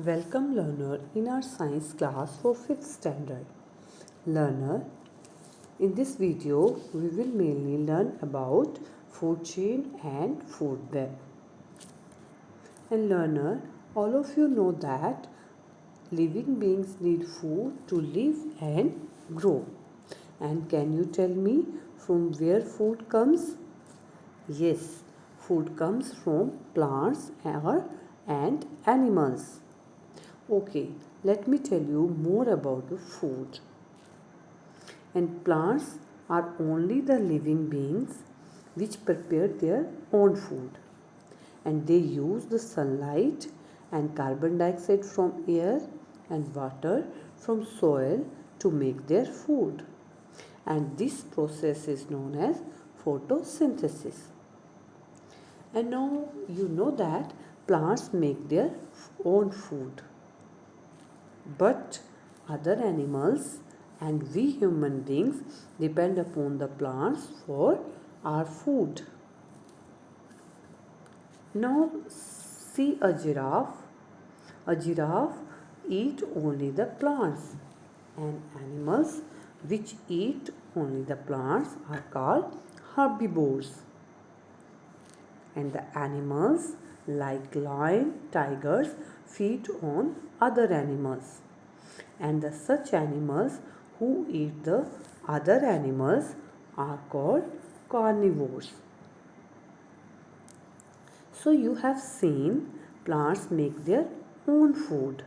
Welcome learner in our science class for 5th standard. Learner, in this video we will mainly learn about food chain and food web. And learner, all of you know that living beings need food to live and grow. And can you tell me from where food comes? Yes, food comes from plants and animals. Okay, let me tell you more about the food. And plants are only the living beings which prepare their own food. And they use the sunlight and carbon dioxide from air and water from soil to make their food. And this process is known as photosynthesis. And now you know that plants make their own food. But other animals and we human beings depend upon the plants for our food. Now see a giraffe. A giraffe eat only the plants, and animals which eat only the plants are called herbivores. And the animals like lion, tigers feed on other animals. And the such animals who eat the other animals are called carnivores. So you have seen plants make their own food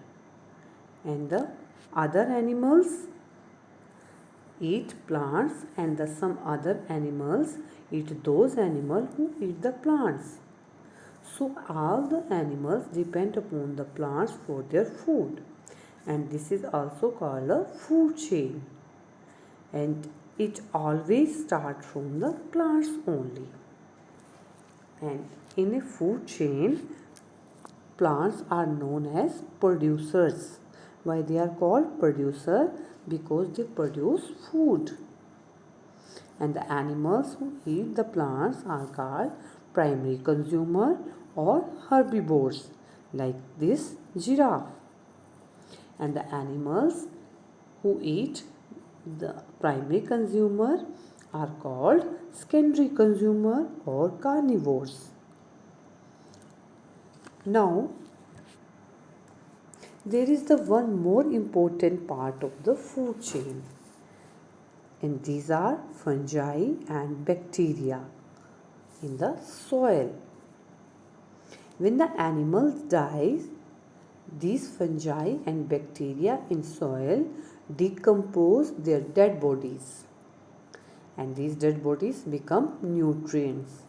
and the other animals eat plants and some other animals eat those animals who eat the plants. So all the animals depend upon the plants for their food, and this is also called a food chain, and it always starts from the plants only. And in a food chain, plants are known as producers. Why they are called producer? Because they produce food. And the animals who eat the plants are called primary consumer or herbivores, like this giraffe. And the animals who eat the primary consumer are called secondary consumer or carnivores. Now, there is the one more important part of the food chain, and these are fungi and bacteria in the soil. When the animal dies, these fungi and bacteria in soil decompose their dead bodies, and these dead bodies become nutrients,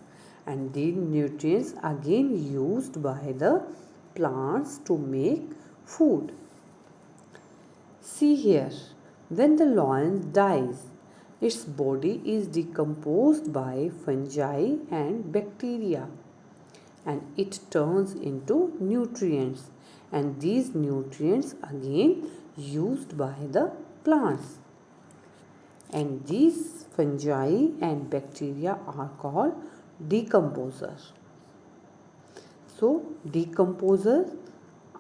and these nutrients again used by the plants to make food. See here, when the lion dies, its body is decomposed by fungi and bacteria, and it turns into nutrients, and these nutrients again used by the plants, and these fungi and bacteria are called decomposers. So decomposers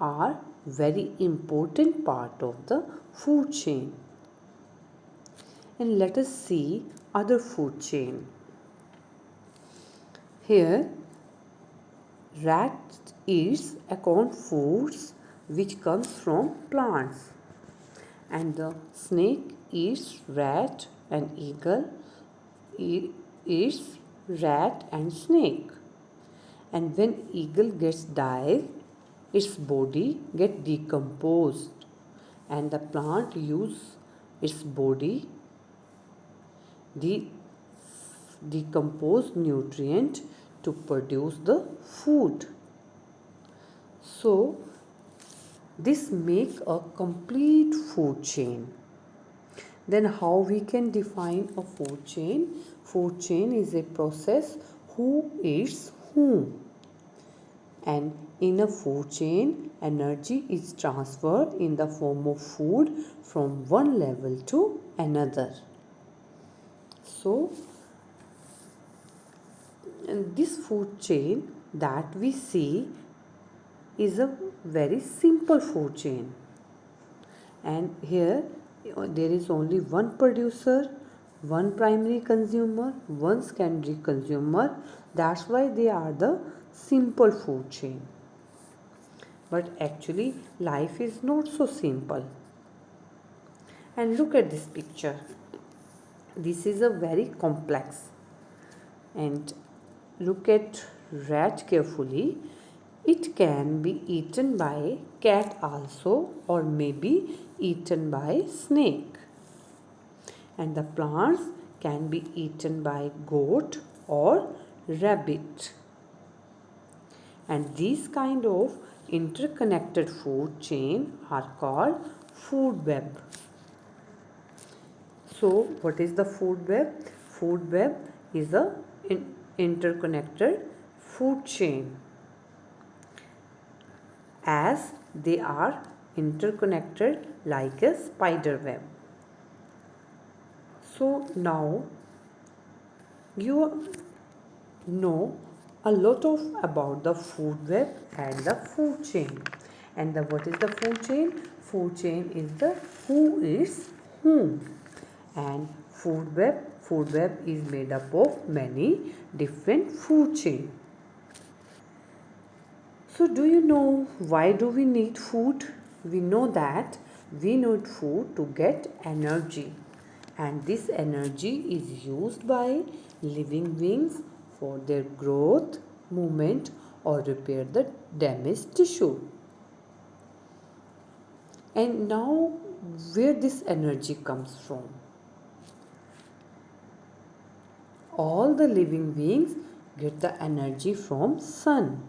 are very important part of the food chain. And let us see other food chain. Here rat eats acorn foods which comes from plants, and the snake eats rat, and eagle eats rat and snake. And when eagle gets died, its body get decomposed, and the plant use its body the decomposed nutrient to produce the food. So this make a complete food chain. Then how we can define a food chain? Food chain is a process who eats whom. And in a food chain, energy is transferred in the form of food from one level to another. So, in this food chain that we see is a very simple food chain, and here there is only one producer, one primary consumer, one secondary consumer. That's why they are the simple food chain. But actually life is not so simple. And look at this picture. This is a very complex, and look at rat carefully. It can be eaten by cat also, or maybe eaten by snake. And the plants can be eaten by goat or rabbit. And these kind of interconnected food chain are called food web. So what is the food web? Food web is a interconnected food chain, as they are interconnected like a spider web. So now you know a lot of about the food web and the food chain. And what is the food chain? Food chain is the who is whom. And food web is made up of many different food chain. So do you know why do we need food? We know that we need food to get energy, and this energy is used by living beings for their growth, movement, or repair the damaged tissue. And now where this energy comes from? All the living beings get the energy from sun,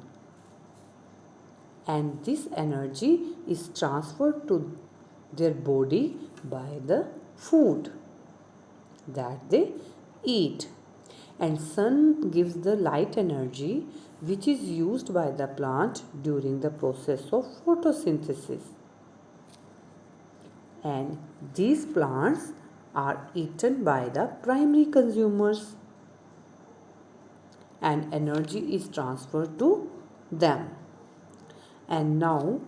and this energy is transferred to their body by the food that they eat. And sun gives the light energy which is used by the plant during the process of photosynthesis. And these plants are eaten by the primary consumers, and energy is transferred to them. And now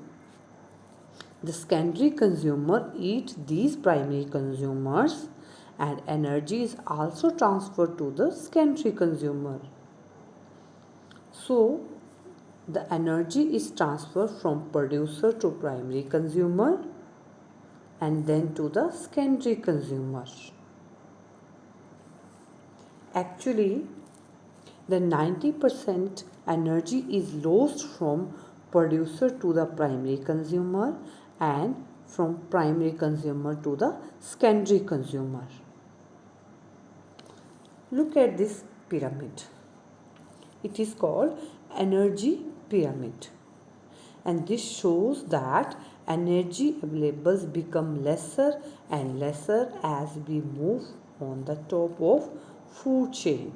the secondary consumer eat these primary consumers, and energy is also transferred to the secondary consumer. So the energy is transferred from producer to primary consumer and then to the secondary consumer. Actually, the 90% energy is lost from producer to the primary consumer and from primary consumer to the secondary consumer. Look at this pyramid. It is called energy pyramid, and this shows that energy available become lesser and lesser as we move on the top of food chain,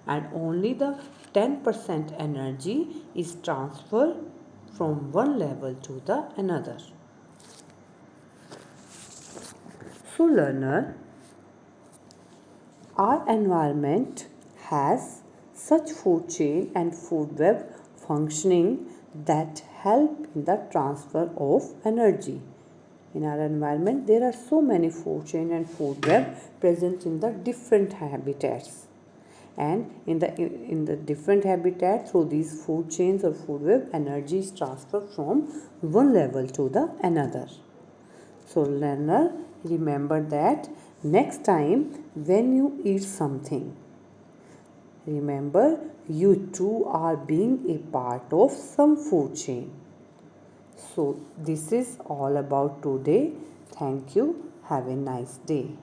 and only the 10% energy is transferred from one level to the another. So learner, our environment has such food chain and food web functioning that help in the transfer of energy. In our environment, there are so many food chain and food web present in the different habitats. And in the different habitat, through these food chains or food web, energy is transferred from one level to the another. So learner, remember that next time when you eat something, remember you too are being a part of some food chain. So this is all about today. Thank you. Have a nice day.